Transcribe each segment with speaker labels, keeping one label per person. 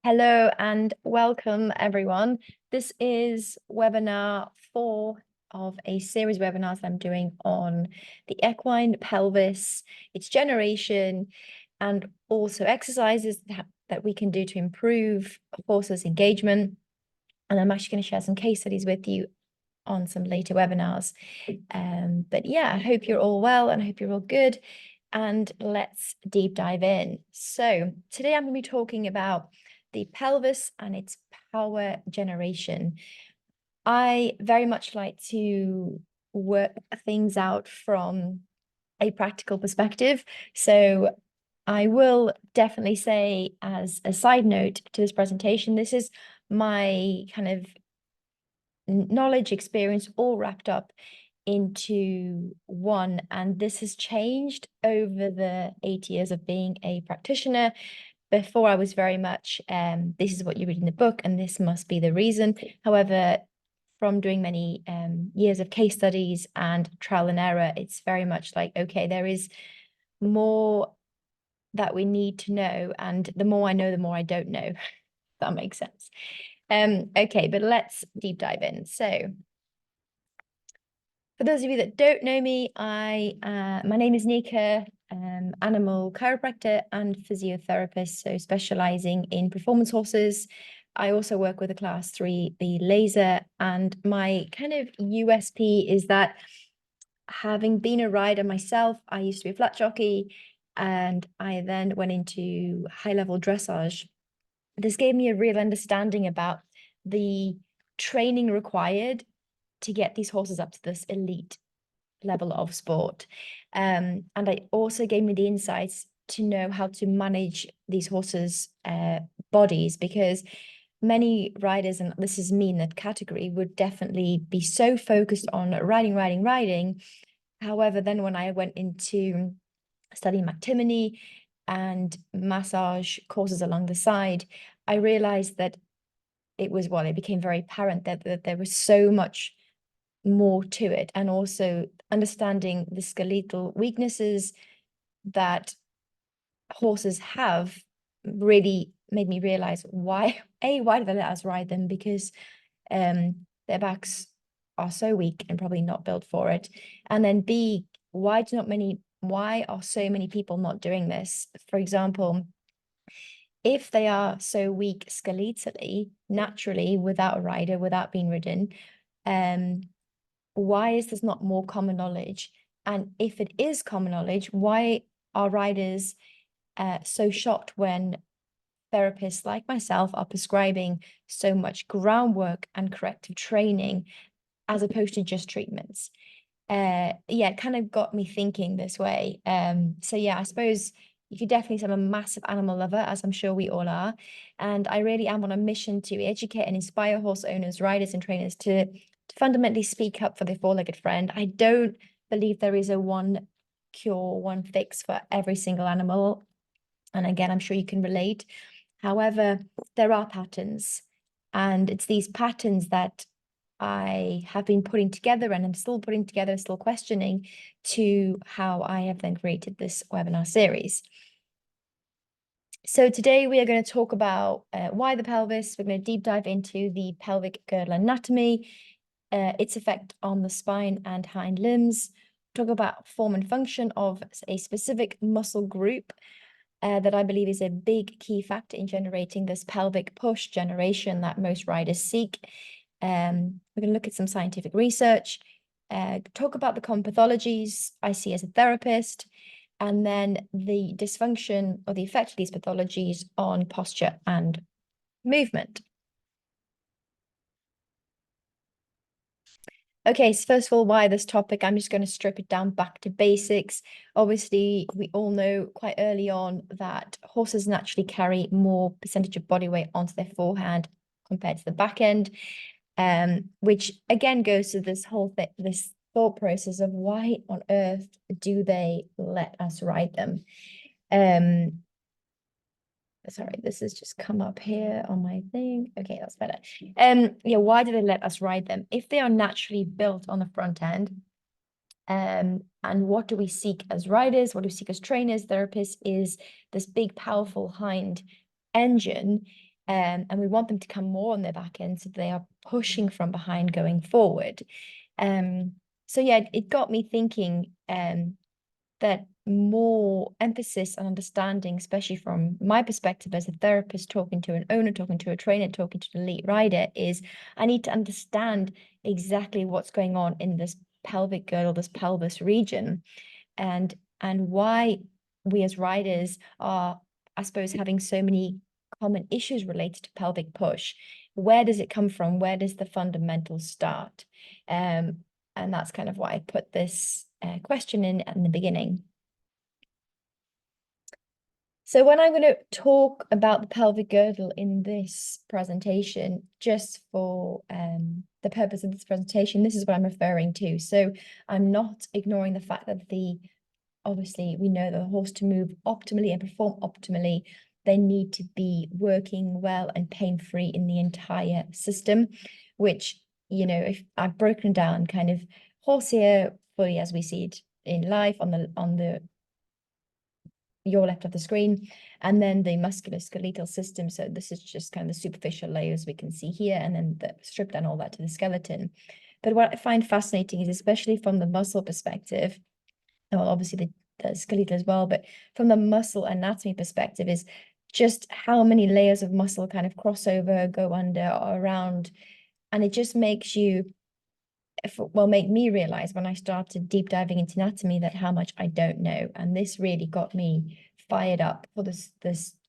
Speaker 1: Hello and welcome, everyone. This is webinar 4 of a series of webinars I'm doing on the equine pelvis, its generation, and also exercises that we can do to improve horses' engagement. And I'm actually going to share some case studies with you on some later webinars. But yeah, I hope you're all well and I hope you're all good. And let's deep dive in. So today I'm going to be talking about the pelvis and its power generation. I very much like to work things out from a practical perspective. So I will definitely say, as a side note to this presentation, this is my kind of knowledge, experience, all wrapped up into one. And this has changed over the 8 years of being a practitioner. Before I was very much, this is what you read in the book, and this must be the reason. However, from doing many years of case studies and trial and error, it's very much like, okay, there is more that we need to know. And the more I know, the more I don't know. If that makes sense. Okay, but let's deep dive in. So for those of you that don't know me, my name is Nika, animal chiropractor and physiotherapist, so specializing in performance horses. I also work with a class 3B laser, and my kind of USP is that, having been a rider myself, I used to be a flat jockey, and I then went into high-level dressage. This gave me a real understanding about the training required to get these horses up to this elite level of sport. And it also gave me the insights to know how to manage these horses' bodies, because many riders, and this is me in that category, would definitely be so focused on riding. However, then when I went into studying McTimoney and massage courses along the side, I realized that it became very apparent that there was so much more to it, and also understanding the skeletal weaknesses that horses have really made me realize why do they let us ride them, because their backs are so weak and probably not built for it. And then B, why are so many people not doing this? For example, if they are so weak skeletally, naturally, without a rider, without being ridden, why is this not more common knowledge? And if it is common knowledge, why are riders so shocked when therapists like myself are prescribing so much groundwork and corrective training as opposed to just treatments? It kind of got me thinking this way. So yeah, I suppose you could definitely say I'm a massive animal lover, as I'm sure we all are. And I really am on a mission to educate and inspire horse owners, riders, and trainers to fundamentally speak up for their four-legged friend. I don't believe there is a one cure, one fix for every single animal. And again, I'm sure you can relate. However, there are patterns, and it's these patterns that I have been putting together, and I'm still putting together, still questioning, to how I have then created this webinar series. So today we are going to talk about why the pelvis. We're going to deep dive into the pelvic girdle anatomy, its effect on the spine and hind limbs, talk about form and function of a specific muscle group that I believe is a big key factor in generating this pelvic push generation that most riders seek. We're going to look at some scientific research, talk about the common pathologies I see as a therapist, and then the dysfunction or the effect of these pathologies on posture and movement. Okay, so first of all, why this topic? I'm just going to strip it down back to basics. Obviously, we all know quite early on that horses naturally carry more percentage of body weight onto their forehand compared to the back end, which again goes to this whole this thought process of why on earth do they let us ride them? Sorry, this has just come up here on my thing. Okay, that's better. Why do they let us ride them if they are naturally built on the front end? And what do we seek as riders? What do we seek as trainers, therapists? Is this big, powerful hind engine and we want them to come more on their back end so they are pushing from behind going forward. So yeah, it got me thinking that more emphasis on understanding, especially from my perspective as a therapist, talking to an owner, talking to a trainer, talking to an elite rider, is I need to understand exactly what's going on in this pelvic girdle, this pelvis region, and why we as riders are, I suppose, having so many common issues related to pelvic push. Where does it come from? Where does the fundamentals start? And that's kind of why I put this question in the beginning. So when I'm going to talk about the pelvic girdle in this presentation, just for the purpose of this presentation, this is what I'm referring to. So I'm not ignoring the fact that obviously we know the horse to move optimally and perform optimally, they need to be working well and pain-free in the entire system, which, you know, if I've broken down kind of horse here fully as we see it in life on the your left of the screen, and then the musculoskeletal system. So this is just kind of the superficial layers we can see here, and then the strip down all that to the skeleton. But what I find fascinating is, especially from the muscle perspective, well, obviously the skeletal as well, but from the muscle anatomy perspective, is just how many layers of muscle kind of cross over, go under or around. And it just makes you, make me realize when I started deep diving into anatomy that how much I don't know. And this really got me fired up for this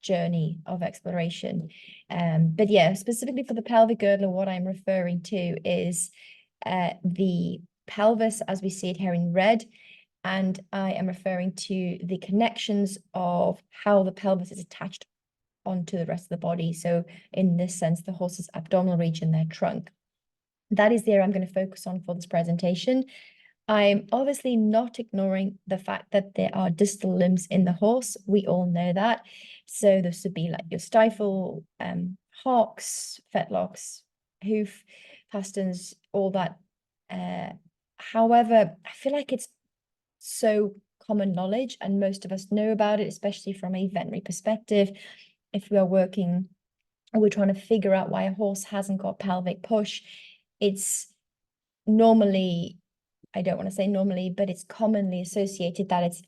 Speaker 1: journey of exploration. But yeah, specifically for the pelvic girdle, what I'm referring to is the pelvis as we see it here in red. And I am referring to the connections of how the pelvis is attached onto the rest of the body. So in this sense, the horse's abdominal region, their trunk. That is the area I'm going to focus on for this presentation. I'm obviously not ignoring the fact that there are distal limbs in the horse. We all know that. So this would be like your stifle, hocks, fetlocks, hoof, pasterns, all that. However, I feel like it's so common knowledge and most of us know about it, especially from a veterinary perspective. If we are working or we're trying to figure out why a horse hasn't got pelvic push, it's normally, I don't want to say normally, but it's commonly associated that it's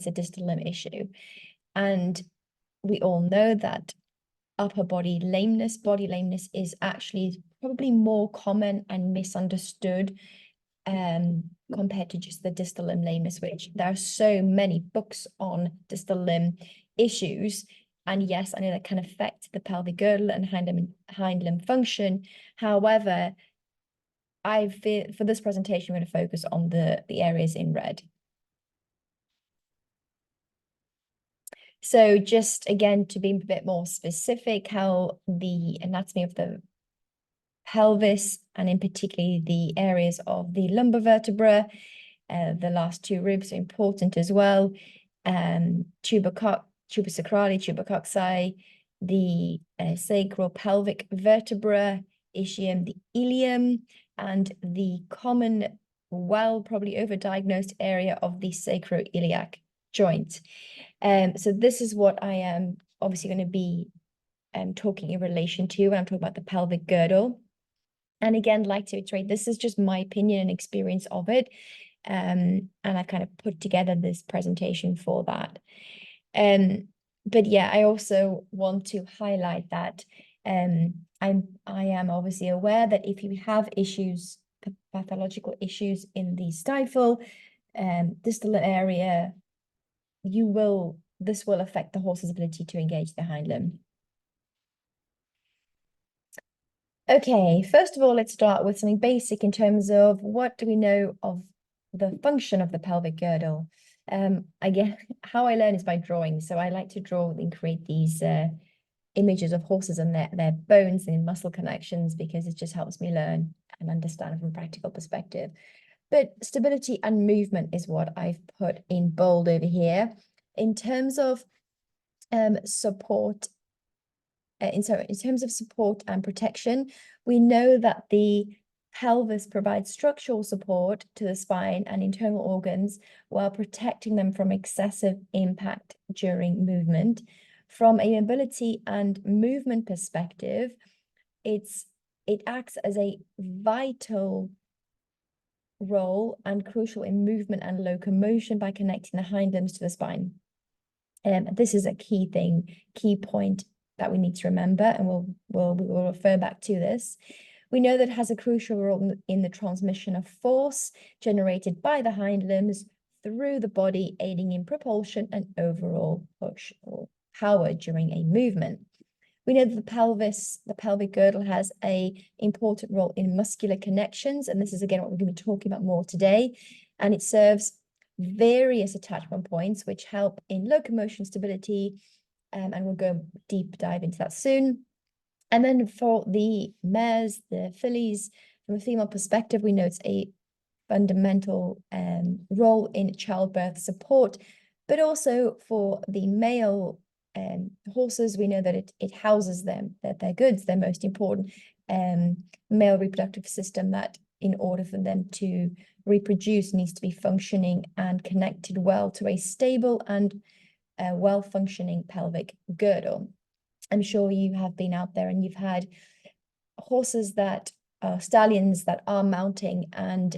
Speaker 1: a distal limb issue. And we all know that upper body lameness is actually probably more common and misunderstood compared to just the distal limb lameness, which there are so many books on distal limb issues. And yes, I know that can affect the pelvic girdle and hind limb function. However, for this presentation, we're going to focus on the areas in red. So just again, to be a bit more specific, how the anatomy of the pelvis, and in particular the areas of the lumbar vertebra, the last two ribs are important as well. Tubersacrale, tubercocci, the sacral pelvic vertebra, ischium, the ilium, and the common, probably overdiagnosed area of the sacroiliac joint. So this is what I am obviously going to be talking in relation to when I'm talking about the pelvic girdle. And again, like to iterate, this is just my opinion and experience of it. And I kind of put together this presentation for that. But yeah, I also want to highlight that I am obviously aware that if you have issues, pathological issues in the stifle, distal area, this will affect the horse's ability to engage the hind limb. Okay, first of all, let's start with something basic in terms of what do we know of the function of the pelvic girdle. Again, how I learn is by drawing. So I like to draw and create these images of horses and their bones and muscle connections because it just helps me learn and understand from a practical perspective. But stability and movement is what I've put in bold over here. In terms of support, in terms of support and protection, we know that the pelvis provides structural support to the spine and internal organs while protecting them from excessive impact during movement. from a mobility and movement perspective, it acts as a vital role and crucial in movement and locomotion by connecting the hind limbs to the spine. This is a key point that we need to remember, and we'll refer back to this. We know that it has a crucial role in the transmission of force generated by the hind limbs through the body, aiding in propulsion and overall push or power during a movement. We know that the pelvic girdle has an important role in muscular connections, and this is again what we're going to be talking about more today, and it serves various attachment points which help in locomotion stability, and we'll go deep dive into that soon. And then for the mares, the fillies, from a female perspective, we know it's a fundamental role in childbirth support, but also for the male horses, we know that it houses them, that their goods, their most important male reproductive system, that in order for them to reproduce needs to be functioning and connected well to a stable and well-functioning pelvic girdle. I'm sure you have been out there and you've had horses that are stallions that are mounting, and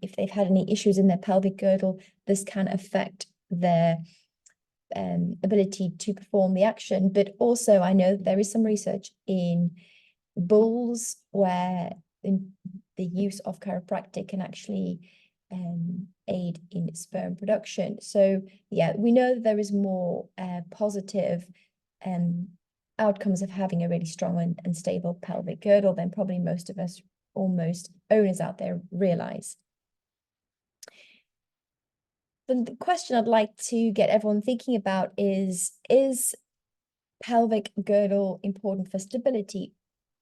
Speaker 1: if they've had any issues in their pelvic girdle, this can affect their ability to perform the action. But also I know there is some research in bulls where the use of chiropractic can actually aid in sperm production. So yeah, we know that there is more positive outcomes of having a really strong and stable pelvic girdle than probably most of us, or most owners out there, realize. The question I'd like to get everyone thinking about is pelvic girdle important for stability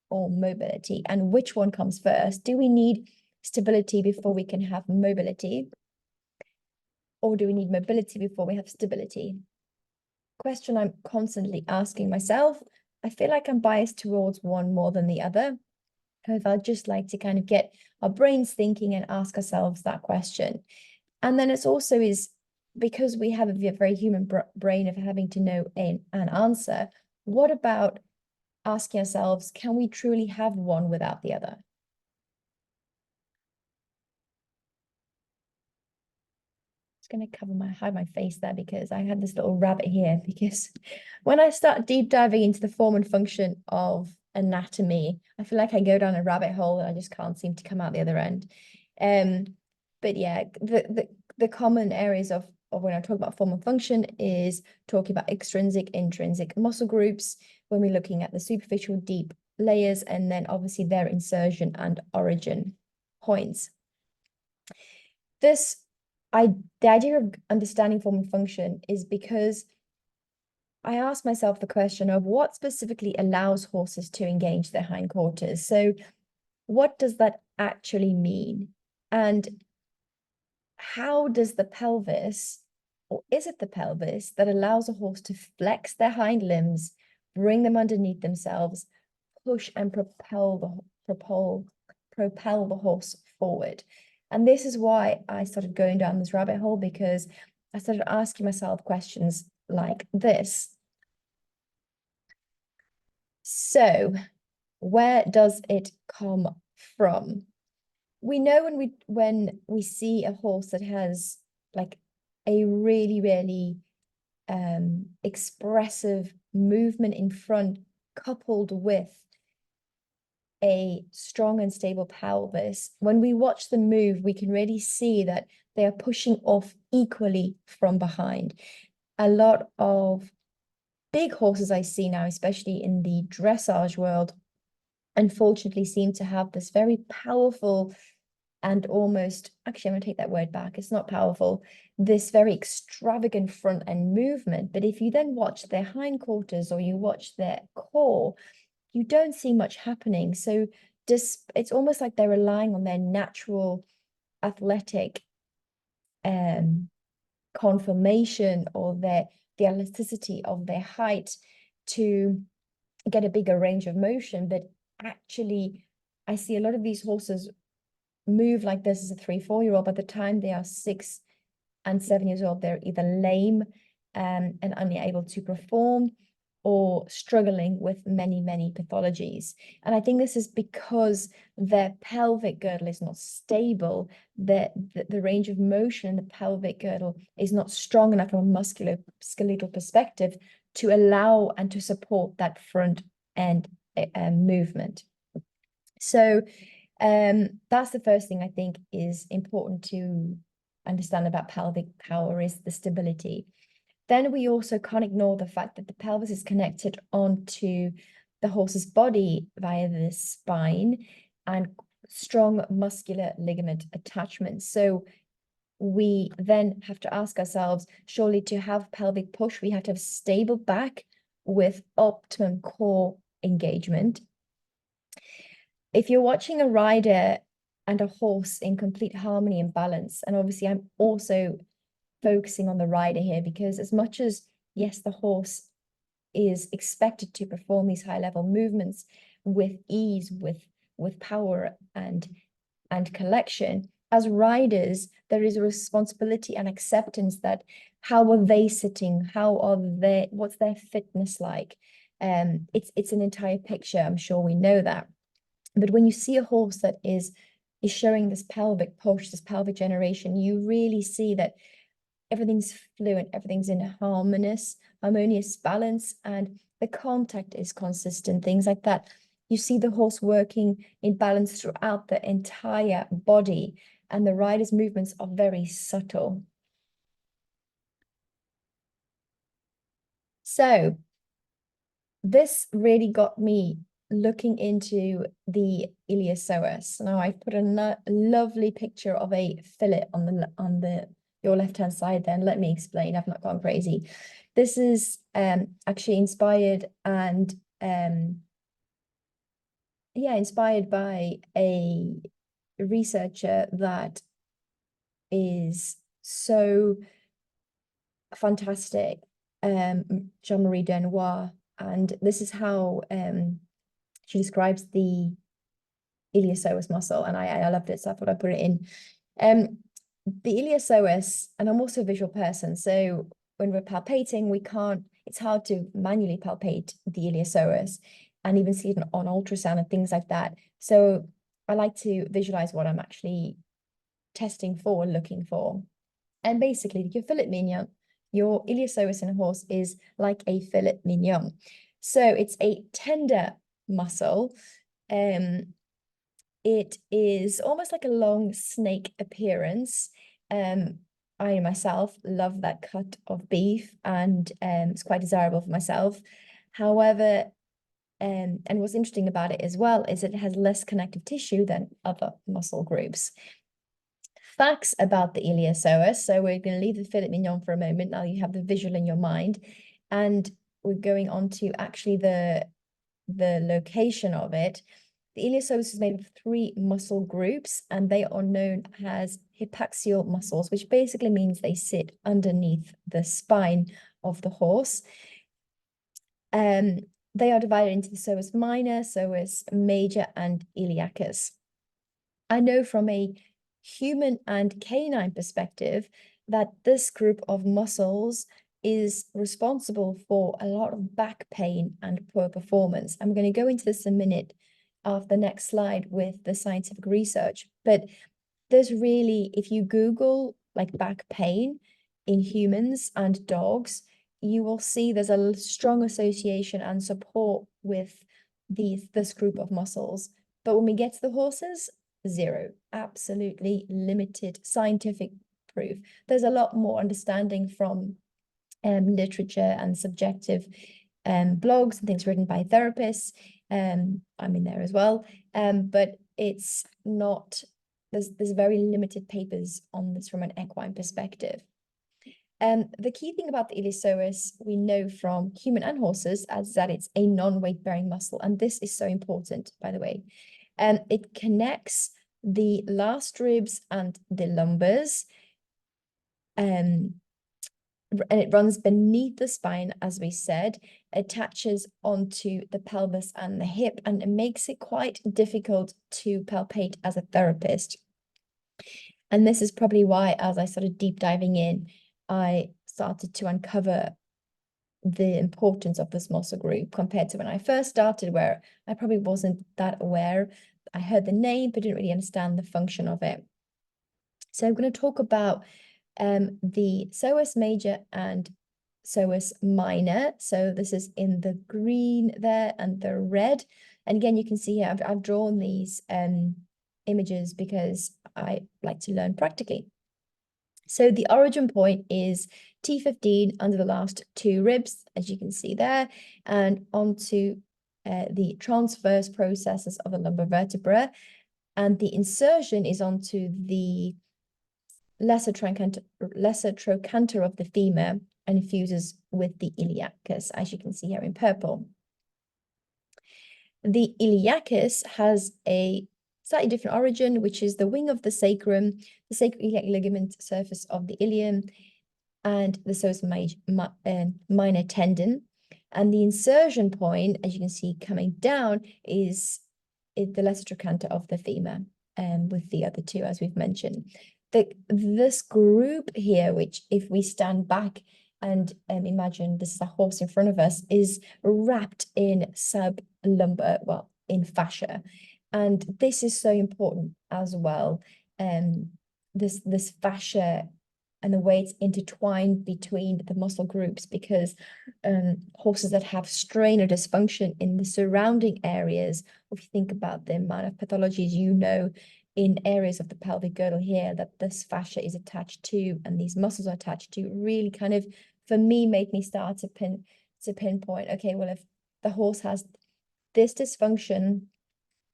Speaker 1: or mobility? And which one comes first? Do we need stability before we can have mobility? Or do we need mobility before we have stability? Question I'm constantly asking myself. I feel like I'm biased towards one more than the other. However, I'd just like to kind of get our brains thinking and ask ourselves that question. And then it's also is because we have a very human brain of having to know an answer. What about asking ourselves, can we truly have one without the other? Going to hide my face there because I had this little rabbit here, because when I start deep diving into the form and function of anatomy, I feel like I go down a rabbit hole and I just can't seem to come out the other end. But yeah, the common areas of when I talk about form and function is talking about extrinsic, intrinsic muscle groups, when we're looking at the superficial deep layers, and then obviously their insertion and origin points. The idea of understanding form and function is because I asked myself the question of what specifically allows horses to engage their hindquarters. So what does that actually mean? And how does the pelvis, or is it the pelvis, that allows a horse to flex their hind limbs, bring them underneath themselves, push and propel the horse forward? And this is why I started going down this rabbit hole, because I started asking myself questions like this. So where does it come from? We know when we see a horse that has like a really expressive movement in front, coupled with a strong and stable pelvis, when we watch them move, we can really see that they are pushing off equally from behind. A lot of big horses I see now, especially in the dressage world, unfortunately seem to have this very powerful and almost, actually, I'm going to take that word back. It's not powerful, this very extravagant front end movement. But if you then watch their hindquarters or you watch their core, you don't see much happening. So just, it's almost like they're relying on their natural athletic conformation, or the elasticity of their height to get a bigger range of motion. But actually, I see a lot of these horses move like this as a 3-4-year-old. By the time they are 6 and 7 years old, they're either lame, and unable to perform, or struggling with many pathologies. And I think this is because their pelvic girdle is not stable. The range of motion in the pelvic girdle is not strong enough from a musculoskeletal perspective to allow and to support that front end movement. So that's the first thing I think is important to understand about pelvic power, is the stability. Then we also can't ignore the fact that the pelvis is connected onto the horse's body via the spine and strong muscular ligament attachments. So we then have to ask ourselves, surely to have pelvic push, we have to have stable back with optimum core engagement. If you're watching a rider and a horse in complete harmony and balance, and obviously I'm also focusing on the rider here, because as much as, yes, the horse is expected to perform these high level movements with ease, with power and collection, as riders, there is a responsibility and acceptance that how are they sitting? What's their fitness like? It's an entire picture. I'm sure we know that. But when you see a horse that is showing this pelvic push, this pelvic generation, you really see that everything's fluent, everything's in harmonious balance, and the contact is consistent, things like that. You see the horse working in balance throughout the entire body, and the rider's movements are very subtle. So this really got me looking into the iliopsoas. Now I've put a lovely picture of a fillet on your left-hand side there, and let me explain. I've not gone crazy. This is actually inspired by a researcher that is so fantastic, Jean-Marie Denoir, and this is how she describes the iliopsoas muscle, and I loved it, so I thought I'd put it in. The iliopsoas, and I'm also a visual person, so when we're palpating, it's hard to manually palpate the iliopsoas and even see it on ultrasound and things like that. So I like to visualize what I'm actually testing for, looking for. And basically, your fillet mignon, your iliopsoas in a horse is like a fillet mignon. So it's a tender muscle. It is almost like a long snake appearance. I myself love that cut of beef, and it's quite desirable for myself. However, and what's interesting about it as well is it has less connective tissue than other muscle groups. Facts about the iliopsoas. So we're going to leave the fillet mignon for a moment. Now you have the visual in your mind, and we're going on to actually the location of it. The iliopsoas is made of 3 muscle groups, and they are known as hypaxial muscles, which basically means they sit underneath the spine of the horse. They are divided into the psoas minor, psoas major, and iliacus. I know from a human and canine perspective that this group of muscles is responsible for a lot of back pain and poor performance. I'm going to go into this in a minute of the next slide with the scientific research, but there's really, if you Google like back pain in humans and dogs, you will see there's a strong association and support with this group of muscles. But when we get to the horses, zero, absolutely limited scientific proof. There's a lot more understanding from literature and subjective blogs and things written by therapists. I'm in there as well, but it's not, there's very limited papers on this from an equine perspective. The key thing about the iliopsoas we know from human and horses is that it's a non-weight bearing muscle, and this is so important, by the way. It connects the last ribs and the lumbars, and it runs beneath the spine, as we said, attaches onto the pelvis and the hip, and it makes it quite difficult to palpate as a therapist. And this is probably why, as I started deep diving in, I started to uncover the importance of this muscle group compared to when I first started, where I probably wasn't that aware. I heard the name, but didn't really understand the function of it. So I'm going to talk about the psoas major and psoas minor. So this is in the green there and the red. And again, you can see here, I've drawn these images because I like to learn practically. So the origin point is T15 under the last two ribs, as you can see there, and onto the transverse processes of the lumbar vertebra. And the insertion is onto the lesser trochanter of the femur and fuses with the iliacus, as you can see here in purple. The iliacus has a slightly different origin, which is the wing of the sacrum, the sacroiliac ligament surface of the ilium, and the psoas minor tendon. And the insertion point, as you can see coming down, is the lesser trochanter of the femur, with the other two, as we've mentioned. This group here, which if we stand back and imagine this is a horse in front of us, is wrapped in sublumbar, well, in fascia. And this is so important as well. This fascia and the way it's intertwined between the muscle groups, because horses that have strain or dysfunction in the surrounding areas, if you think about the amount of pathologies, you know, in areas of the pelvic girdle here that this fascia is attached to and these muscles are attached to, really kind of, for me, made me start to pinpoint, okay, well, if the horse has this dysfunction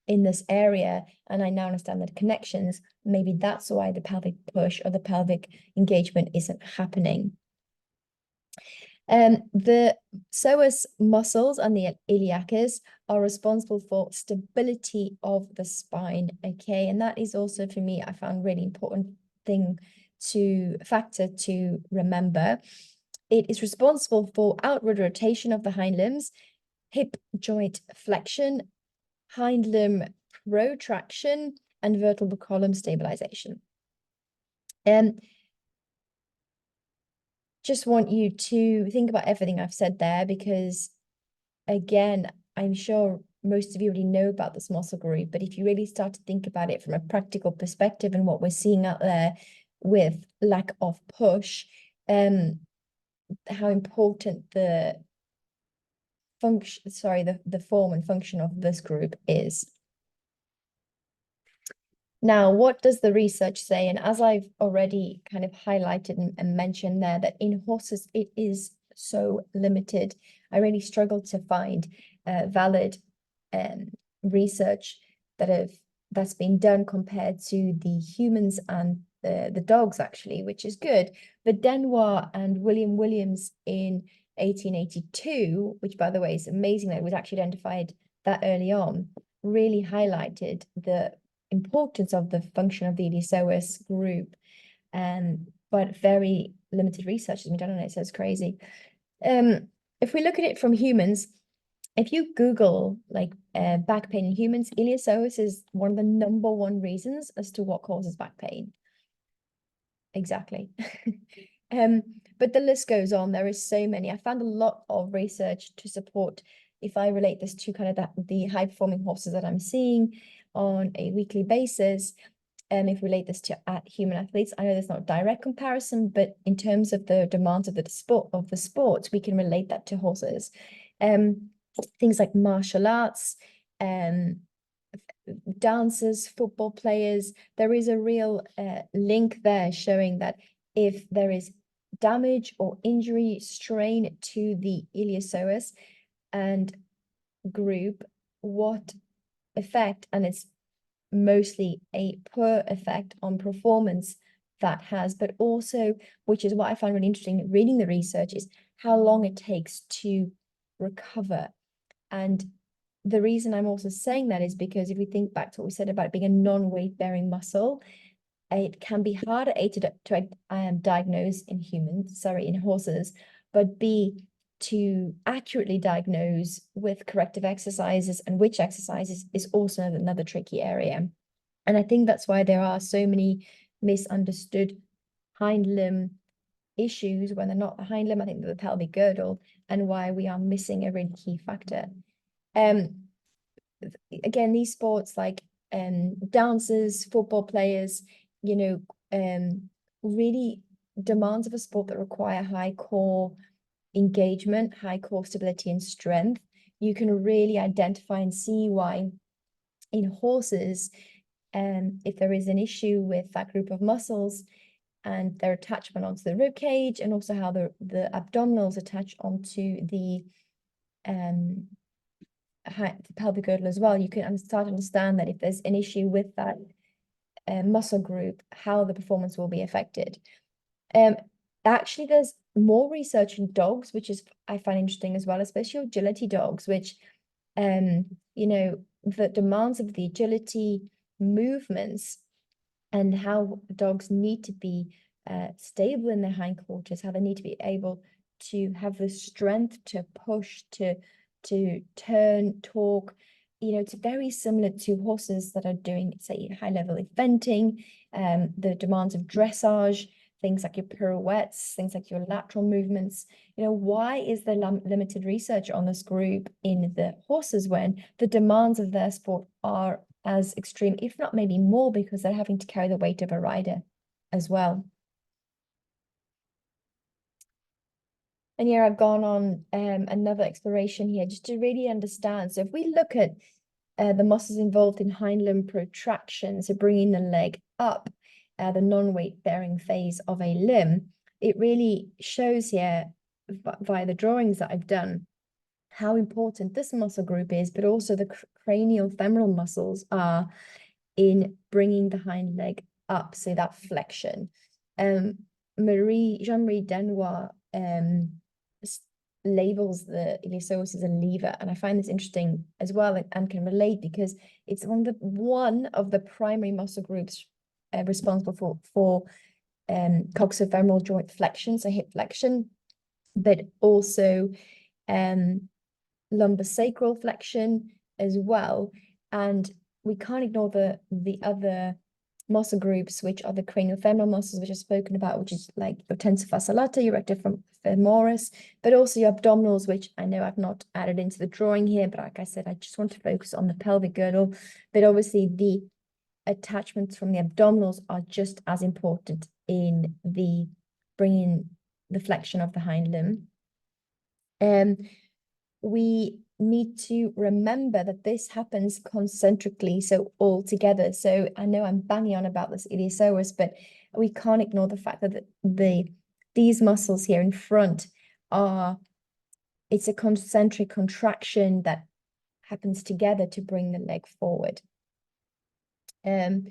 Speaker 1: in this area, and I now understand the connections, maybe that's why the pelvic push or the pelvic engagement isn't happening. The psoas muscles and the iliacus are responsible for stability of the spine, okay? And that is also, for me, I found really important factor to remember. It is responsible for outward rotation of the hind limbs, hip joint flexion, hind limb protraction, and vertebral column stabilization. Just want you to think about everything I've said there, because again, I'm sure most of you already know about this muscle group, but if you really start to think about it from a practical perspective and what we're seeing out there with lack of push, how important the form and function of this group is. Now, what does the research say? And as I've already kind of highlighted and mentioned there, that in horses, it is so limited. I really struggled to find valid research that's been done compared to the humans and the dogs, actually, which is good. But Denoir and William Williams in 1882, which, by the way, is amazing that it was actually identified that early on, really highlighted the importance of the function of the iliopsoas group, but very limited research has been done on it, so it's crazy. If we look at it from humans, if you Google like back pain in humans, iliopsoas is one of the #1 reasons as to what causes back pain. Exactly. But the list goes on. There is so many. I found a lot of research to support, if I relate this to kind of the high performing horses that I'm seeing on a weekly basis, and if we relate this to human athletes, I know there's not a direct comparison, but in terms of the demands of the sport, we can relate that to horses. Things like martial arts, dancers, football players, there is a real link there showing that if there is damage or injury, strain to the iliopsoas and group, what effect, and it's mostly a poor effect on performance that has, but also, which is what I found really interesting reading the research, is how long it takes to recover. And the reason I'm also saying that is because if we think back to what we said about being a non-weight bearing muscle, it can be harder to diagnose in horses, but B, to accurately diagnose with corrective exercises, and which exercises is also another tricky area. And I think that's why there are so many misunderstood hind limb issues when they're not the hind limb. I think they're the pelvic girdle, and why we are missing a really key factor. Again, these sports like dancers, football players, you know, really demands of a sport that require high core engagement, high core stability and strength. You can really identify and see why in horses, if there is an issue with that group of muscles and their attachment onto the rib cage, and also how the abdominals attach onto the pelvic girdle as well, you can start to understand that if there's an issue with that muscle group, how the performance will be affected. Actually, there's more research in dogs, which is I find interesting as well, especially agility dogs, which you know, the demands of the agility movements and how dogs need to be stable in their hindquarters, how they need to be able to have the strength to push, to turn, talk. You know, it's very similar to horses that are doing, say, high-level eventing, the demands of dressage, things like your pirouettes, things like your lateral movements. You know, why is there limited research on this group in the horses when the demands of their sport are as extreme, if not maybe more, because they're having to carry the weight of a rider as well? And here I've gone on another exploration here just to really understand. So if we look at the muscles involved in hind limb protraction, so bringing the leg up, the non-weight bearing phase of a limb, it really shows here via the drawings that I've done how important this muscle group is, but also the cranial femoral muscles are in bringing the hind leg up, so that flexion. Jean-Marie Denois labels the iliopsoas as a lever, and I find this interesting as well, and can relate because it's one of the primary muscle groups responsible for coxofemoral joint flexion, so hip flexion, but also lumbosacral flexion as well. And we can't ignore the other muscle groups, which are the craniofemoral muscles, which I've spoken about, which is like your tensor fasciae latae, your rectus femoris, but also your abdominals, which I know I've not added into the drawing here, but like I said, I just want to focus on the pelvic girdle. But obviously the attachments from the abdominals are just as important in the bringing the flexion of the hind limb. We need to remember that this happens concentrically, so all together. So I know I'm banging on about this iliopsoas, but we can't ignore the fact that these muscles here in front it's a concentric contraction that happens together to bring the leg forward. And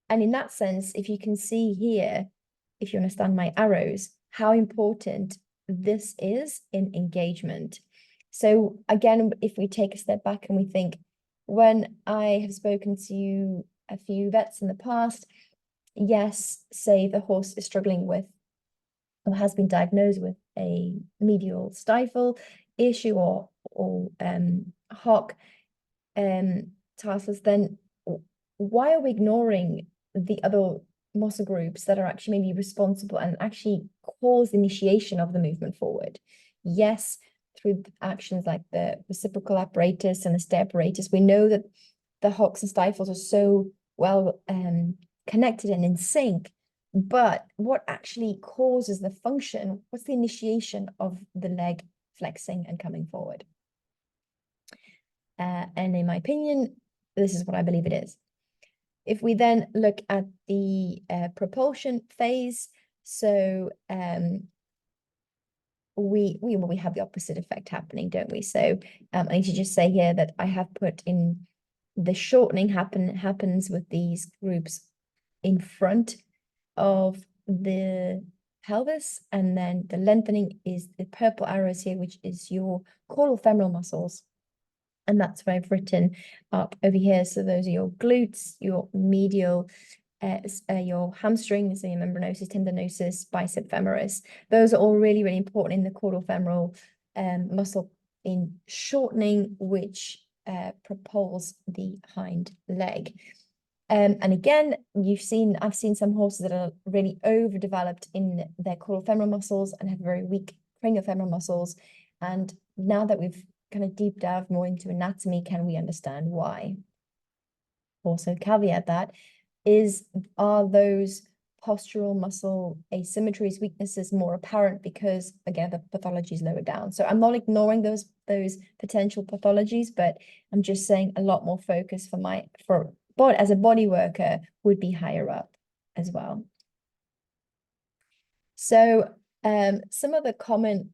Speaker 1: in that sense, if you can see here, if you understand my arrows, how important this is in engagement. So again, if we take a step back and we think, when I have spoken to a few vets in the past, yes, say the horse is struggling with or has been diagnosed with a medial stifle issue or hock tarsus, then why are we ignoring the other muscle groups that are actually maybe responsible and actually cause initiation of the movement forward? Yes, through actions like the reciprocal apparatus and the stay apparatus, we know that the hocks and stifles are so well connected and in sync. But what actually causes the function? What's the initiation of the leg flexing and coming forward? And in my opinion, this is what I believe it is. If we then look at the propulsion phase, so we have the opposite effect happening, don't we? So I need to just say here that I have put in the shortening happens with these groups in front of the pelvis, and then the lengthening is the purple arrows here, which is your caudal femoral muscles. And that's what I've written up over here. So those are your glutes, your medial, your hamstrings, so your membranosus, tendinosus, bicep femoris. Those are all really, really important in the caudal femoral muscle in shortening, which propels the hind leg. And again, I've seen some horses that are really overdeveloped in their coulofemoral muscles and have very weak craniofemoral muscles. And now that we've kind of deep dived more into anatomy, can we understand why? Also caveat that are those postural muscle asymmetries, weaknesses more apparent because again the pathology is lower down. So I'm not ignoring those potential pathologies, but I'm just saying a lot more focus but as a body worker would be higher up as well. So some of the common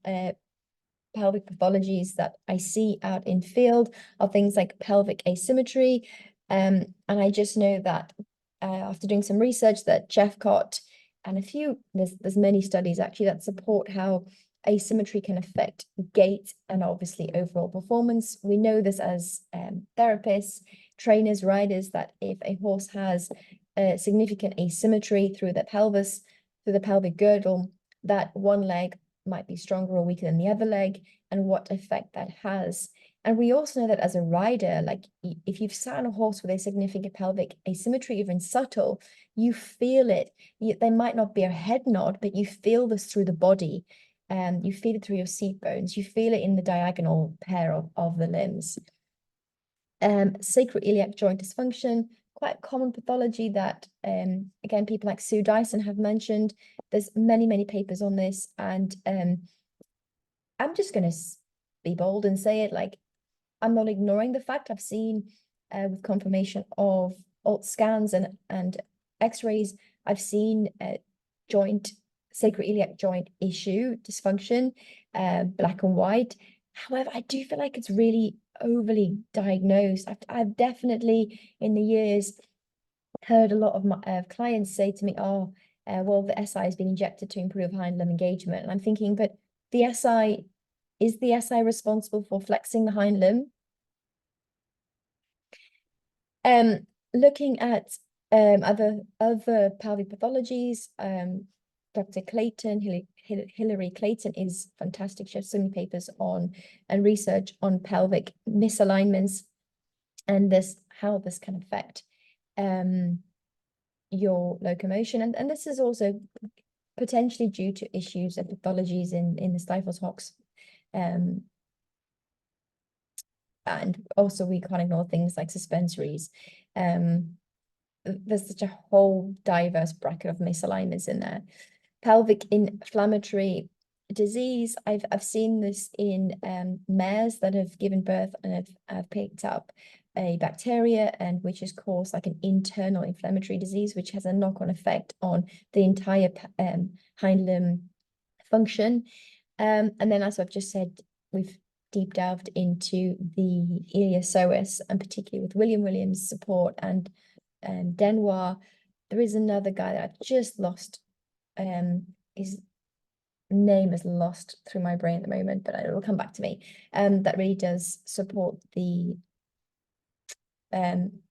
Speaker 1: pelvic pathologies that I see out in field are things like pelvic asymmetry. And I just know that after doing some research that Jeffcott and there's many studies actually that support how asymmetry can affect gait and obviously overall performance. We know this as therapists, trainers, riders, that if a horse has a significant asymmetry through the pelvis, through the pelvic girdle, that one leg might be stronger or weaker than the other leg, and what effect that has. And we also know that as a rider, like if you've sat on a horse with a significant pelvic asymmetry, even subtle, you feel it. There might not be a head nod, but you feel this through the body. You feel it through your seat bones. You feel it in the diagonal pair of the limbs. Sacroiliac joint dysfunction, quite a common pathology that, again, people like Sue Dyson have mentioned. There's many papers on this, and I'm just going to be bold and say it, like, I'm not ignoring the fact I've seen with confirmation of alt scans and x-rays, I've seen sacroiliac joint issue, dysfunction, black and white. However, I do feel like it's really overly diagnosed. I've definitely in the years heard a lot of my clients say to me, oh, well, the SI has been injected to improve hind limb engagement. And I'm thinking, but is the SI responsible for flexing the hind limb? Looking at other pelvic pathologies, Dr. Clayton, Hilary Clayton is fantastic. She has so many papers on and research on pelvic misalignments and how this can affect your locomotion. And this is also potentially due to issues and pathologies in the Stifles hocks. And also we can't ignore things like suspensories. There's such a whole diverse bracket of misalignments in there. Pelvic inflammatory disease, I've seen this in mares that have given birth and have picked up a bacteria, and which has caused like an internal inflammatory disease, which has a knock-on effect on the entire hind limb function. And then, as I've just said, we've deep dived into the iliopsoas, and particularly with William Williams' support and Denoir. There is another guy that I've just lost. His name is lost through my brain at the moment, but it will come back to me. That really does support the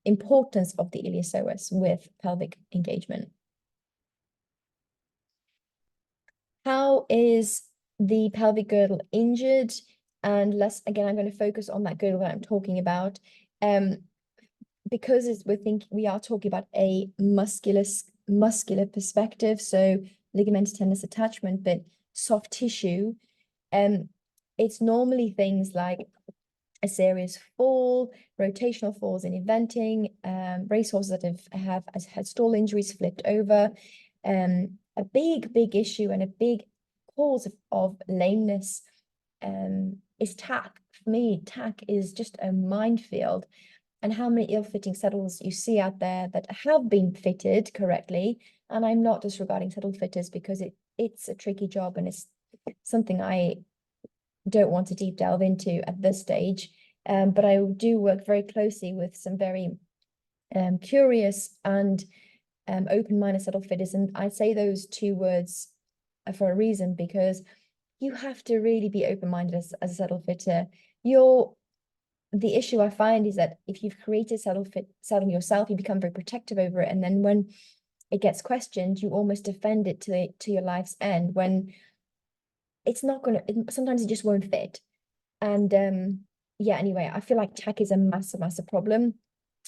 Speaker 1: importance of the iliopsoas with pelvic engagement. How is the pelvic girdle injured? And again, I'm going to focus on that girdle that I'm talking about. Because we are talking about a muscular perspective, so ligamentous tendinous attachment, but soft tissue. It's normally things like a serious fall, rotational falls in eventing, racehorses that have had stall injuries, flipped over. A big issue and a big cause of lameness is tack. For me, tack is just a minefield. And how many ill-fitting saddles you see out there that have been fitted correctly. And I'm not disregarding saddle fitters because it's a tricky job and it's something I don't want to deep delve into at this stage. But I do work very closely with some very curious and open-minded saddle fitters. And I say those two words for a reason, because you have to really be open-minded as a saddle fitter. The issue I find is that if you've created saddle yourself, you become very protective over it. And then when it gets questioned, you almost defend it to your life's end, when it's not going to, sometimes it just won't fit. And yeah, anyway, I feel like tack is a massive problem,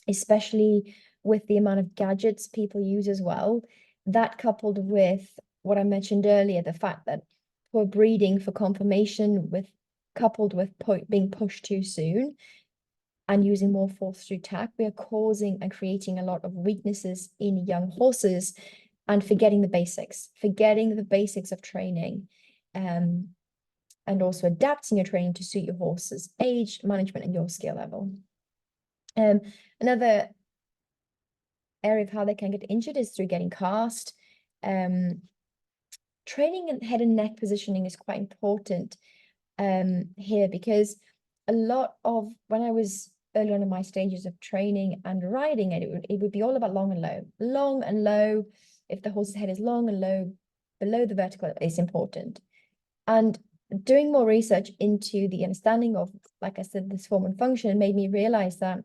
Speaker 1: especially with the amount of gadgets people use as well, that coupled with what I mentioned earlier, the fact that poor breeding for conformation coupled with being pushed too soon and using more force through tack, we are causing and creating a lot of weaknesses in young horses and forgetting the basics of training, and also adapting your training to suit your horse's age, management, and your skill level. Another area of how they can get injured is through getting cast. Training and head and neck positioning is quite important here, because a lot of when I was early on in my stages of training and riding, it would be all about long and low. If the horse's head is long and low below the vertical, it's important. And doing more research into the understanding of, like I said, this form and function made me realize that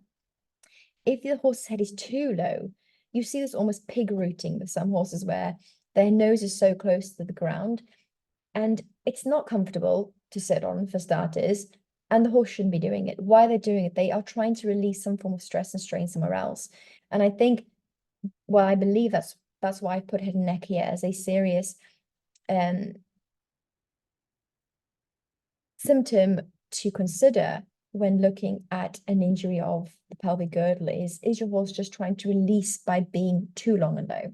Speaker 1: if the horse's head is too low, you see this almost pig rooting with some horses where their nose is so close to the ground, and it's not comfortable to sit on, for starters, and the horse shouldn't be doing it. Why they're doing it, they are trying to release some form of stress and strain somewhere else. And I think, well, I believe that's why I put head and neck here as a serious symptom to consider when looking at an injury of the pelvic girdle. Is your horse just trying to release by being too long and low?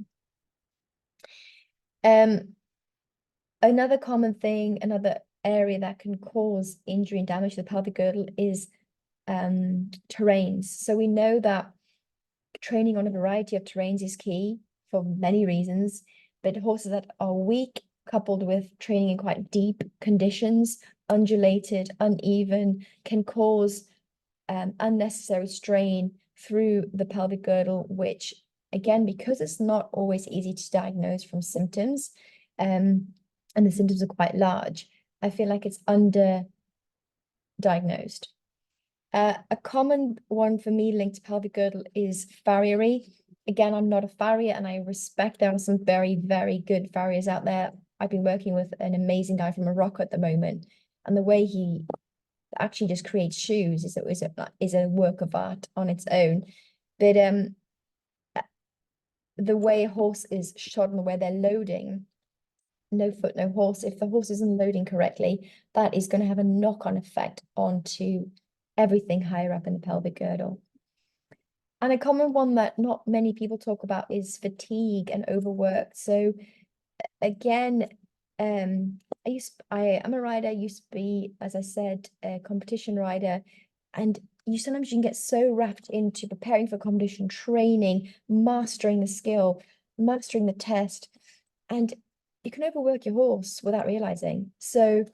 Speaker 1: Another common thing, another area that can cause injury and damage to the pelvic girdle is terrains. So we know that training on a variety of terrains is key for many reasons, but horses that are weak, coupled with training in quite deep conditions, undulated, uneven, can cause unnecessary strain through the pelvic girdle, which, again, because it's not always easy to diagnose from symptoms, and the symptoms are quite large, I feel like it's underdiagnosed. A common one for me linked to pelvic girdle is farriery. Again, I'm not a farrier, and I respect there are some very, very good farriers out there. I've been working with an amazing guy from Morocco at the moment, and the way he actually just creates shoes is a work of art on its own. But the way a horse is shod and the way they're loading, no foot, no horse. If the horse isn't loading correctly, that is going to have a knock-on effect onto everything higher up in the pelvic girdle. And a common one that not many people talk about is fatigue and overwork. So again, I'm a rider, used to be, as I said, a competition rider, and sometimes you can get so wrapped into preparing for competition, training, mastering the skill, mastering the test, and you can overwork your horse without realizing. So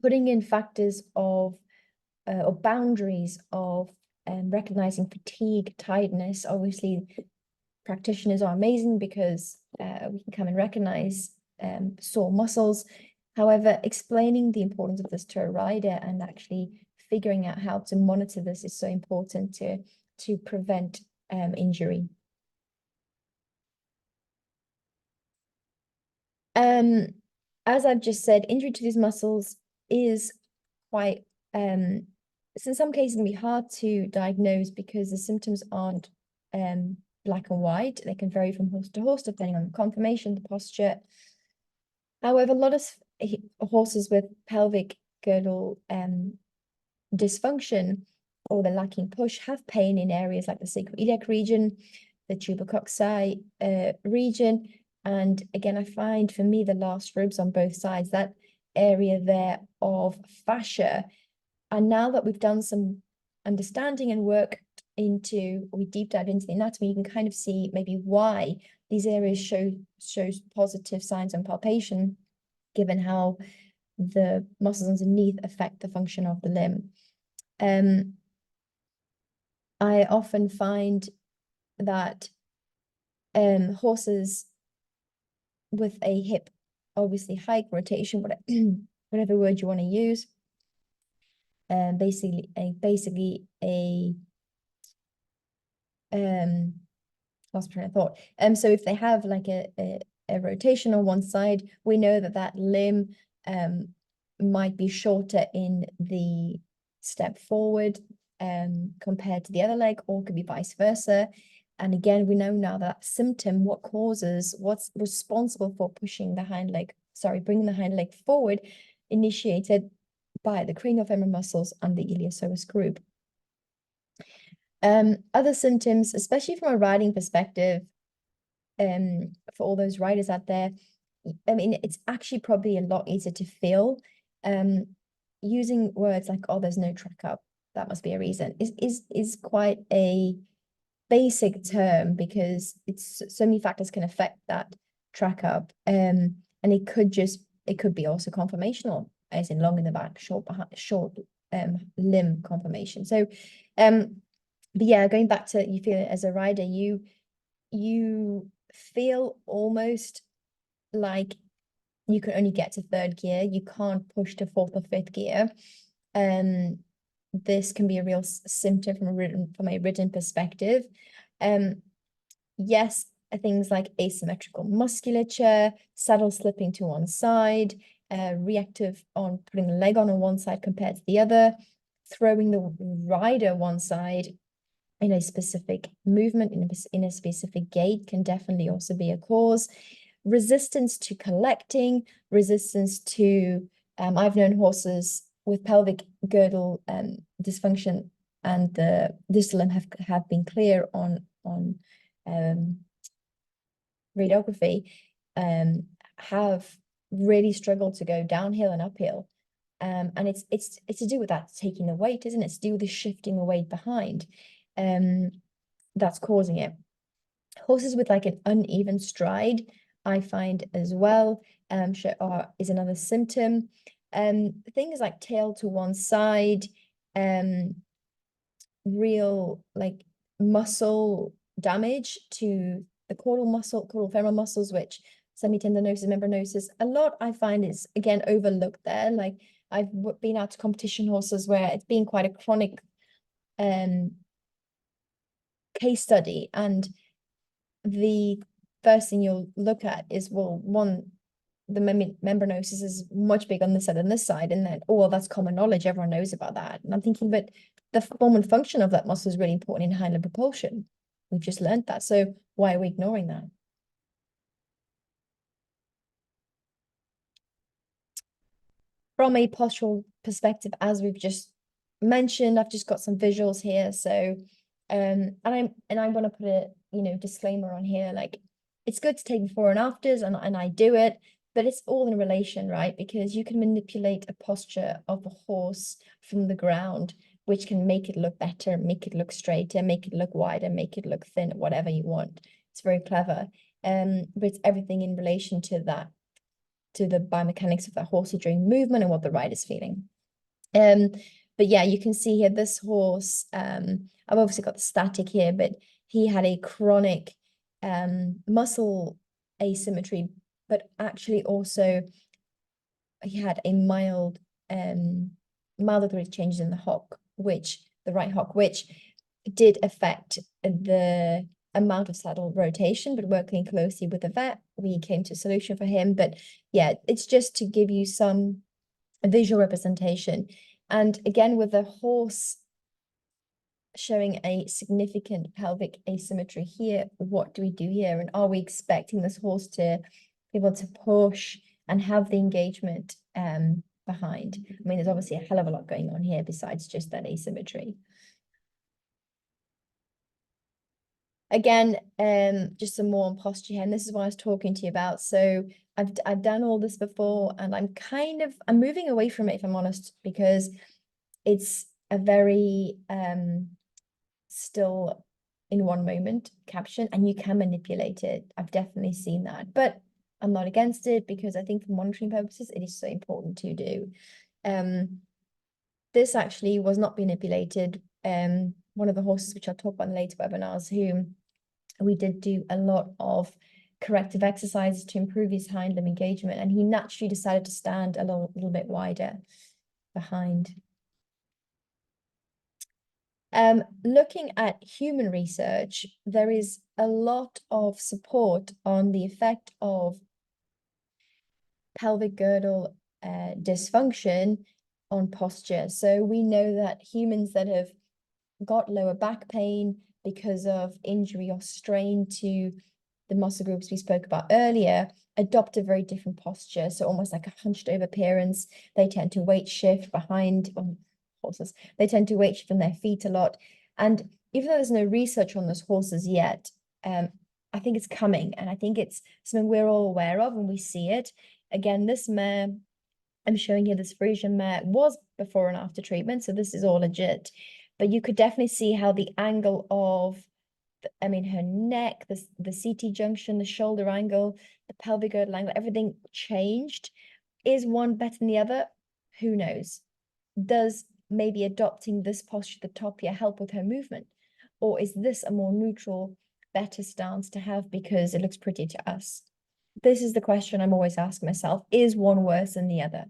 Speaker 1: putting in factors of or boundaries of recognizing fatigue, tiredness. Obviously, practitioners are amazing because we can come and recognize sore muscles. However, explaining the importance of this to a rider and actually figuring out how to monitor this is so important to prevent injury. As I've just said, injury to these muscles is quite it's in some cases can be hard to diagnose because the symptoms aren't black and white. They can vary from horse to horse depending on the conformation, the posture. However, a lot of horses with pelvic girdle dysfunction or the lacking push have pain in areas like the sacroiliac region, the tubercocci region. And again, I find for me the last ribs on both sides, that area there of fascia. And now that we've done some understanding and we deep dive into the anatomy, you can kind of see maybe why these areas shows positive signs on palpation, given how the muscles underneath affect the function of the limb. I often find that horses with a hip, obviously hike, rotation, whatever word you want to use, basically a lost train of thought. So if they have like a rotation on one side, we know that limb might be shorter in the step forward compared to the other leg, or could be vice versa. And again, we know now that symptom, what's responsible for pushing the hind leg, bringing the hind leg forward, initiated by the craniofemoral muscles and the iliopsoas group. Other symptoms, especially from a riding perspective, for all those riders out there, I mean, it's actually probably a lot easier to feel. Using words like, oh, there's no track up, that must be a reason, is quite a basic term, because it's so many factors can affect that track up. And it could be also conformational, as in long in the back, short limb conformation. So but yeah, going back to, you feel it as a rider, you feel almost like you can only get to third gear. You can't push to fourth or fifth gear. This can be a real symptom from a written perspective. Yes, things like asymmetrical musculature, saddle slipping to one side, reactive on putting the leg on one side compared to the other, throwing the rider one side in a specific movement, in a specific gait, can definitely also be a cause. Resistance to collecting, resistance to, I've known horses with pelvic girdle dysfunction, and the distal limb have been clear on radiography, have really struggled to go downhill and uphill. And it's to do with that taking the weight, isn't it? It's to do with the shifting the weight behind. That's causing it. Horses with like an uneven stride, I find as well, is another symptom. Things like tail to one side, real like muscle damage to the caudal femoral muscles, which semitendinosis, membranosis, a lot I find is again overlooked there. Like I've been out to competition horses where it's been quite a chronic case study, and the first thing you'll look at is, well, one, the membranosis is much bigger on this side than this side, and then, oh, well, that's common knowledge, everyone knows about that. And I'm thinking, but the form and function of that muscle is really important in hind limb propulsion. We've just learned that, so why are we ignoring that? From a postural perspective, as we've just mentioned, I've just got some visuals here. So, and I want to put a disclaimer on here, like it's good to take before and afters, and I do it, but it's all in relation, right? Because you can manipulate a posture of a horse from the ground, which can make it look better, make it look straighter, make it look wider, make it look thin, whatever you want. It's very clever. But it's everything in relation to that, to the biomechanics of the horse during movement and what the rider's feeling. But yeah, you can see here this horse, I've obviously got the static here, but he had a chronic muscle asymmetry, but actually also he had a mild changes in the hock, the right hock, which did affect the amount of saddle rotation. But working closely with the vet, we came to a solution for him. But yeah, it's just to give you some visual representation. And again, with the horse showing a significant pelvic asymmetry here, what do we do here? And are we expecting this horse to be able to push and have the engagement behind? I mean, there's obviously a hell of a lot going on here besides just that asymmetry. Again, just some more on posture here, and this is what I was talking to you about. So I've done all this before, and I'm moving away from it, if I'm honest, because it's a very still in one moment caption, and you can manipulate it. I've definitely seen that, but I'm not against it, because I think for monitoring purposes, it is so important to do. This actually was not manipulated. One of the horses, which I'll talk about in later webinars, who we did do a lot of corrective exercises to improve his hind limb engagement, and he naturally decided to stand a little bit wider behind. Looking at human research, there is a lot of support on the effect of pelvic girdle dysfunction on posture. So we know that humans that have got lower back pain, because of injury or strain to the muscle groups we spoke about earlier, adopt a very different posture. So almost like a hunched over appearance. They tend to weight shift behind horses. They tend to weight shift on their feet a lot. And even though there's no research on those horses yet, I think it's coming. And I think it's something we're all aware of and we see it. Again, this mare I'm showing you, this Frisian mare, was before and after treatment. So this is all legit. But you could definitely see how the angle of her neck, the CT junction, the shoulder angle, the pelvic girdle angle, everything changed. Is one better than the other? Who knows? Does maybe adopting this posture at the top here help with her movement? Or is this a more neutral, better stance to have because it looks pretty to us? This is the question I'm always asking myself. Is one worse than the other?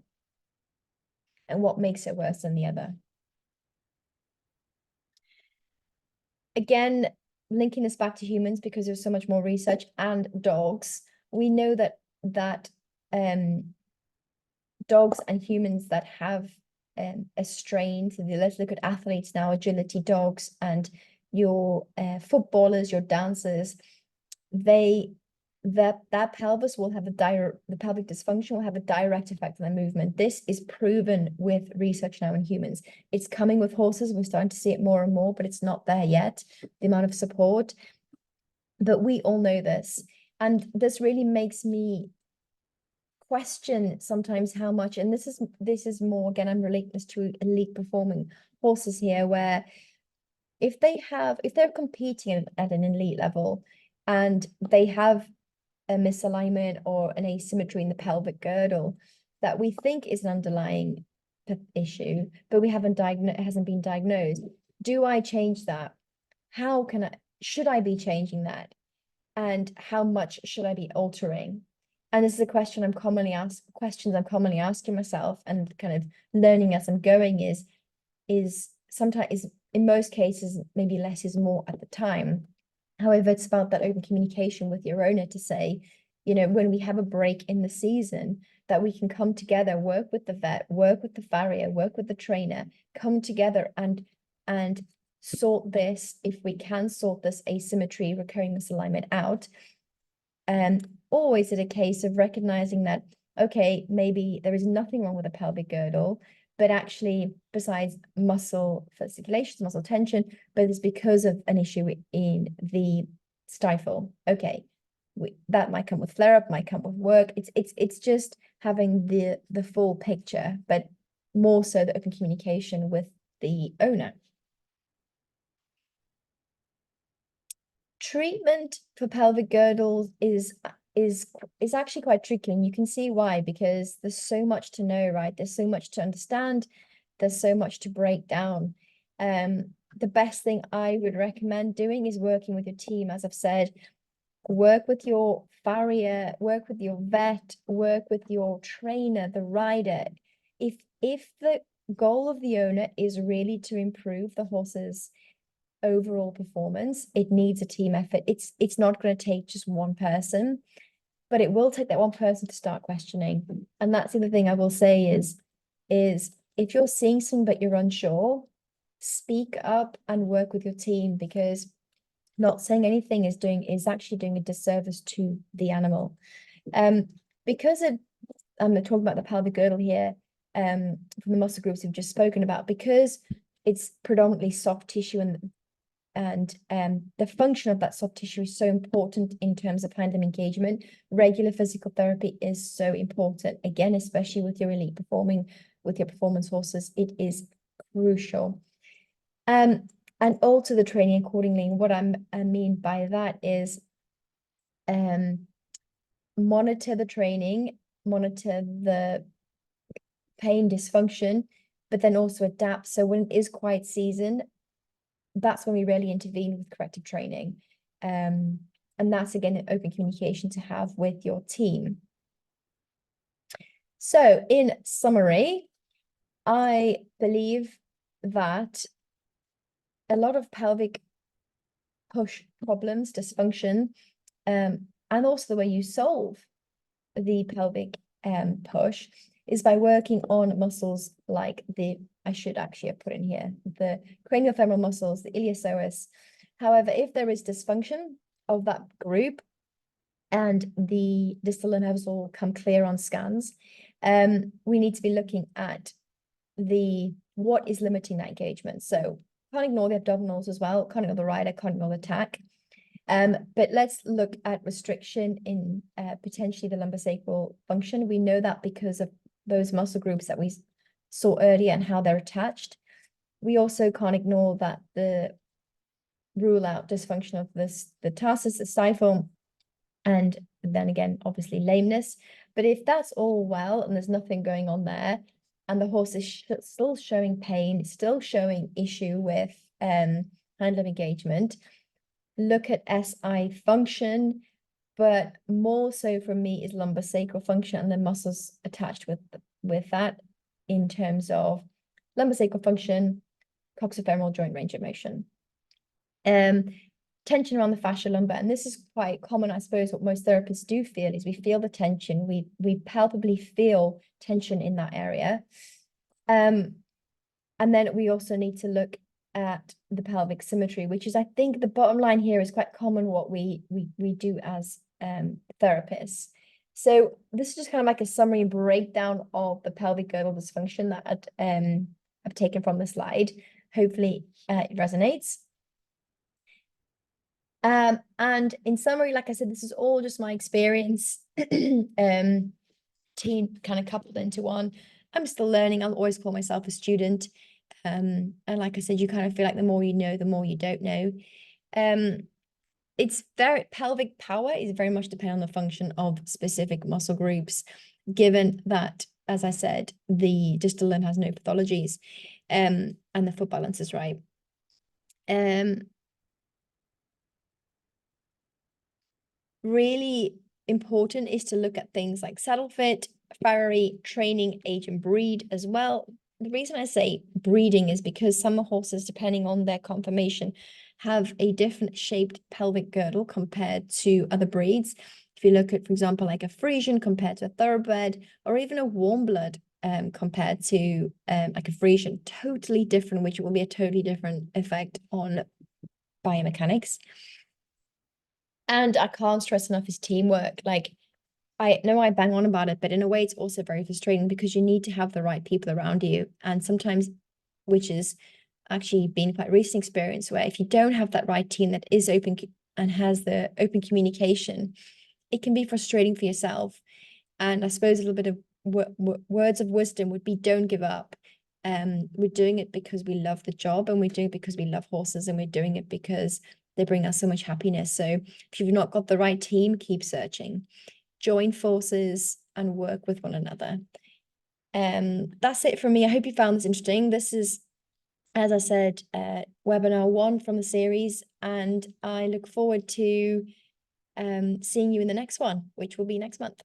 Speaker 1: And what makes it worse than the other? Again, linking this back to humans because there's so much more research and dogs, we know that dogs and humans that have a strain, so let's look at athletes now, agility dogs and your footballers, your dancers, that pelvis will have the pelvic dysfunction will have a direct effect on their movement. This is proven with research now in humans. It's coming with horses. We're starting to see it more and more, but it's not there yet, the amount of support. But we all know this. And this really makes me question sometimes how much, and this is more, again, I'm relating this to elite performing horses here, where if they're competing at an elite level and they have a misalignment or an asymmetry in the pelvic girdle that we think is an underlying issue, but it hasn't been diagnosed. Do I change that? Should I be changing that? And how much should I be altering? And this is a question questions I'm commonly asking myself and kind of learning as I'm going is sometimes in most cases, maybe less is more at the time. However, it's about that open communication with your owner to say, when we have a break in the season, that we can come together, work with the vet, work with the farrier, work with the trainer, come together and sort this, if we can sort this asymmetry, recurring misalignment out. Or is it a case of recognizing that, okay, maybe there is nothing wrong with the pelvic girdle, but actually besides muscle fasciculations, muscle tension, but it's because of an issue in the stifle. Okay, that might come with flare-up, might come with work. It's just having the full picture, but more so the open communication with the owner. Treatment for pelvic girdles is actually quite tricky, and you can see why, because there's so much to know, right? There's so much to understand. There's so much to break down. The best thing I would recommend doing is working with your team. As I've said, work with your farrier, work with your vet, work with your trainer, the rider. If the goal of the owner is really to improve the horse's overall performance, it needs a team effort. It's not going to take just one person, but it will take that one person to start questioning. And that's the other thing I will say is if you're seeing something but you're unsure, speak up and work with your team, because not saying anything is actually doing a disservice to the animal. Because I'm talking about the pelvic girdle here, from the muscle groups we've just spoken about, because it's predominantly soft tissue and the function of that soft tissue is so important in terms of Hindlimb engagement. Regular physical therapy is so important, again, especially with your elite with your performance horses. It is crucial. And alter the training accordingly. And what I mean by that is monitor the training, monitor the pain dysfunction, but then also adapt. So when it is quiet season, that's when we really intervene with corrective training. And that's, again, an open communication to have with your team. So in summary, I believe that a lot of pelvic push problems, dysfunction, and also the way you solve the pelvic push is by working on muscles like I should actually have put in here, the craniofemoral muscles, the iliopsoas, However, if there is dysfunction of that group and the distal limb has all come clear on scans, we need to be looking at what is limiting that engagement. So can't ignore the abdominals as well, can't ignore the rider, can't ignore the tack. But let's look at restriction in potentially the lumbosacral function. We know that because of those muscle groups that we saw earlier and how they're attached. We also can't ignore that rule out dysfunction of the tarsus, the stifle, and then again, obviously lameness. But if that's all well and there's nothing going on there, and the horse is still showing pain, still showing issue with Hindlimb engagement, look at SI function, but more so for me is lumbosacral function and the muscles attached with that in terms of lumbosacral function, coxofemoral joint range of motion. Tension around the fascia lumbar, and this is quite common, I suppose. What most therapists do feel is we feel the tension, we palpably feel tension in that area. And then we also need to look at the pelvic symmetry, which is, I think, the bottom line here is quite common what we do as therapists. So this is just kind of like a summary breakdown of the pelvic girdle dysfunction that I've taken from the slide. Hopefully it resonates. And in summary, like I said, this is all just my experience, team kind of coupled into one. I'm still learning. I'll always call myself a student. And like I said, you kind of feel like the more you know, the more you don't know. It's pelvic power is very much dependent on the function of specific muscle groups, given that, as I said, the distal limb has no pathologies, and the foot balance is right. Really important is to look at things like saddle fit, farriery, training, age, and breed as well. The reason I say breeding is because some horses, depending on their conformation, have a different shaped pelvic girdle compared to other breeds. If you look at, for example, like a Frisian compared to a thoroughbred, or even a warm blood compared to like a Frisian, totally different, which will be a totally different effect on biomechanics. And I can't stress enough is teamwork. Like, I know I bang on about it, but in a way, it's also very frustrating because you need to have the right people around you. And sometimes, which is actually been quite recent experience, where if you don't have that right team that is open and has the open communication, it can be frustrating for yourself. And I suppose a little bit of words of wisdom would be, don't give up. We're doing it because we love the job, and we're doing it because we love horses, and we're doing it because they bring us so much happiness. So if you've not got the right team, keep searching. Join forces and work with one another. That's it from me. I hope you found this interesting. This is, as I said, webinar 1 from the series, and I look forward to seeing you in the next one, which will be next month.